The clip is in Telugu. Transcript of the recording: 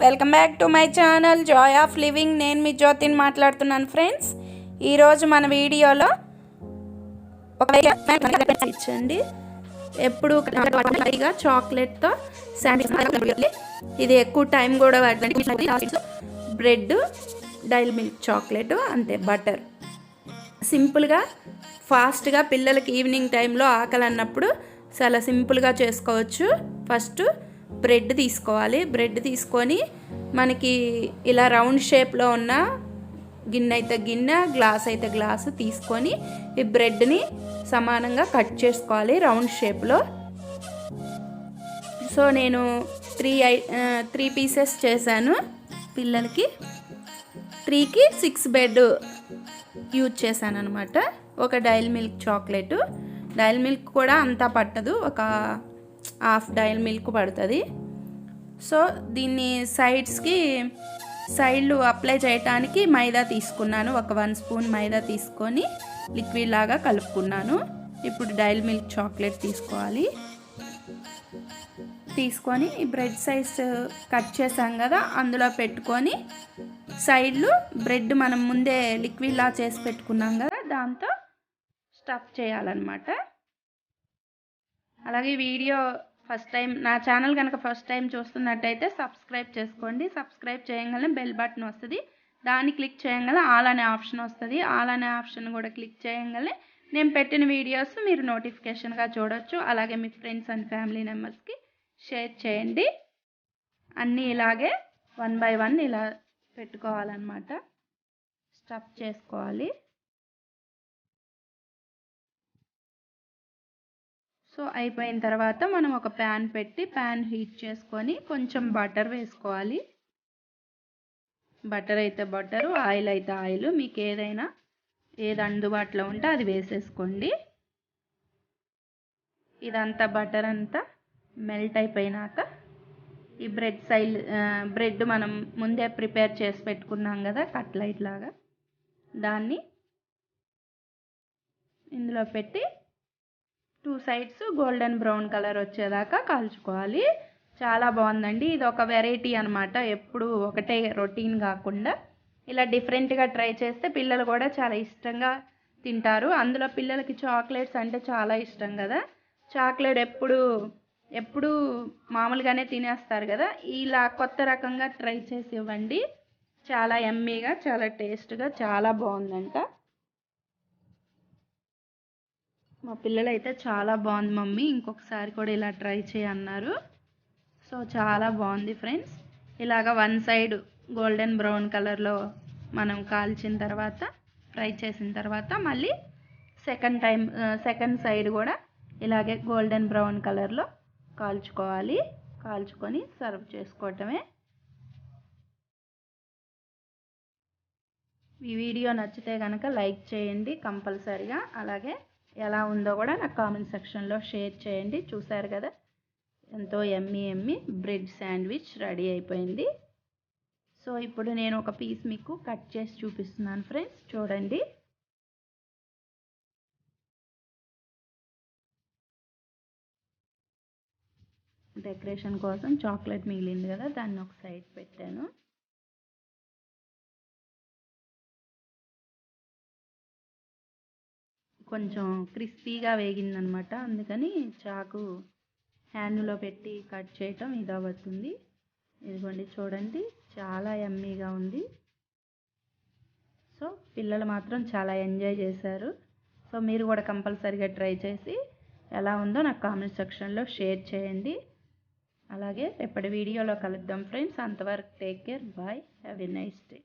Welcome back to my channel Joy of living. నేను మీ జ్యోతిని మాట్లాడుతున్నాను ఫ్రెండ్స్. ఈరోజు మన వీడియోలో ఒక ఇచ్చండి ఎప్పుడు చాక్లెట్తో శాండ్విచ్. ఇది ఎక్కువ టైం కూడా బ్రెడ్ డైల్ మిల్క్ చాక్లెట్ అంతే బటర్. సింపుల్గా ఫాస్ట్గా పిల్లలకి ఈవినింగ్ టైంలో ఆకలి అన్నప్పుడు చాలా సింపుల్గా చేసుకోవచ్చు. ఫస్ట్ బ్రెడ్ తీసుకోవాలి. బ్రెడ్ తీసుకొని మనకి ఇలా రౌండ్ షేప్లో ఉన్న గిన్నె అయితే గిన్నె, గ్లాస్ అయితే గ్లాసు తీసుకొని ఈ బ్రెడ్ని సమానంగా కట్ చేసుకోవాలి రౌండ్ షేప్లో. సో నేను త్రీ పీసెస్ చేశాను పిల్లలకి. 3కి 6 బ్రెడ్ యూజ్ చేశాను అనమాట. ఒక dial milk chocolate. Dial milk కూడా అంతా పట్టదు, ఒక హాఫ్ డైల్ మిల్క్ పడుతుంది. సో దీన్ని సైడ్లు అప్లై చేయడానికి మైదా తీసుకున్నాను. ఒక 1 స్పూన్ మైదా తీసుకొని లిక్విడ్ లాగా కలుపుకున్నాను. ఇప్పుడు డైల్ మిల్క్ చాక్లెట్ తీసుకొని ఈ బ్రెడ్ సైజ్ కట్ చేసాం కదా అందులో పెట్టుకొని సైడ్లు బ్రెడ్ మనం ముందే లిక్విడ్ లా చేసి పెట్టుకున్నాం కదా దాంతో స్టఫ్ చేయాలన్నమాట. అలాగే వీడియో ఫస్ట్ టైం నా ఛానల్ కనుక ఫస్ట్ టైం చూస్తున్నట్టయితే సబ్స్క్రైబ్ చేసుకోండి. సబ్స్క్రైబ్ చేయగానే బెల్ బటన్ వస్తుంది, దాన్ని క్లిక్ చేయగానే ఆల్ అనే ఆప్షన్ వస్తుంది. ఆల్ అనే ఆప్షన్ కూడా క్లిక్ చేయగానే నేను పెట్టిన వీడియోస్ మీరు నోటిఫికేషన్గా చూడొచ్చు. అలాగే మీ ఫ్రెండ్స్ అండ్ ఫ్యామిలీ మెంబర్స్కి షేర్ చేయండి. అన్నీ ఇలాగే 1 బై 1 ఇలా పెట్టుకోవాలన్నమాట, స్టఫ్ చేసుకోవాలి. సో అయిపోయిన తర్వాత మనం ఒక ప్యాన్ పెట్టి ప్యాన్ హీట్ చేసుకొని కొంచెం బటర్ వేసుకోవాలి. బటర్ అయితే బటరు, ఆయిల్ అయితే ఆయిల్, మీకు ఏది అందుబాటులో ఉంటే అది వేసేసుకోండి. ఇదంతా బటర్ అంతా మెల్ట్ అయిపోయినాక ఈ బ్రెడ్ మనం ముందే ప్రిపేర్ చేసి పెట్టుకున్నాం కదా కట్లెట్ లాగా, దాన్ని ఇందులో పెట్టి 2 సైడ్స్ గోల్డెన్ బ్రౌన్ కలర్ వచ్చేదాకా కాల్చుకోవాలి. చాలా బాగుందండి. ఇది ఒక వెరైటీ అనమాట. ఎప్పుడు ఒకటే రొటీన్ కాకుండా ఇలా డిఫరెంట్గా ట్రై చేస్తే పిల్లలు కూడా చాలా ఇష్టంగా తింటారు. అందులో పిల్లలకి చాక్లెట్స్ అంటే చాలా ఇష్టం కదా. చాక్లెట్ ఎప్పుడు మామూలుగానే తినేస్తారు కదా. ఇలా కొత్త రకంగా ట్రై చేసి ఇవ్వండి. చాలా యమ్మీగా, చాలా టేస్ట్గా, చాలా బాగుందంట. మా పిల్లలు అయితే చాలా బాగుంది మమ్మీ, ఇంకొకసారి కూడా ఇలా ట్రై చేయన్నారు. సో చాలా బాగుంది ఫ్రెండ్స్. ఇలాగ 1 సైడ్ గోల్డెన్ బ్రౌన్ కలర్లో మనం కాల్చిన తర్వాత, ఫ్రై చేసిన తర్వాత మళ్ళీ సెకండ్ సైడ్ కూడా ఇలాగే గోల్డెన్ బ్రౌన్ కలర్లో కాల్చుకొని సర్వ్ చేసుకోవటమే. ఈ వీడియో నచ్చితే కనుక లైక్ చేయండి కంపల్సరిగా. అలాగే ఎలా ఉందో కూడా నాకు కామెంట్ సెక్షన్లో షేర్ చేయండి. చూసారు కదా ఎంతో యమ్మీ బ్రెడ్ శాండ్విచ్ రెడీ అయిపోయింది. సో ఇప్పుడు నేను ఒక పీస్ మీకు కట్ చేసి చూపిస్తున్నాను ఫ్రెండ్స్, చూడండి. డెకరేషన్ కోసం చాక్లెట్ మిగిలింది కదా, దాన్ని ఒక సైడ్ పెట్టాను. కొంచెం క్రిస్పీగా వేగిందనమాట, అందుకని చాకు హ్యాండ్లో పెట్టి కట్ చేయటం ఇది అవుతుంది. ఇదిగోండి చూడండి, చాలా యమ్మీగా ఉంది. సో పిల్లలు మాత్రం చాలా ఎంజాయ్ చేశారు. సో మీరు కూడా కంపల్సరీగా ట్రై చేసి ఎలా ఉందో నాకు కామెంట్ సెక్షన్లో షేర్ చేయండి. అలాగే రేపటి వీడియోలో కలుద్దాం ఫ్రెండ్స్. అంతవరకు take care, bye, have a nice day.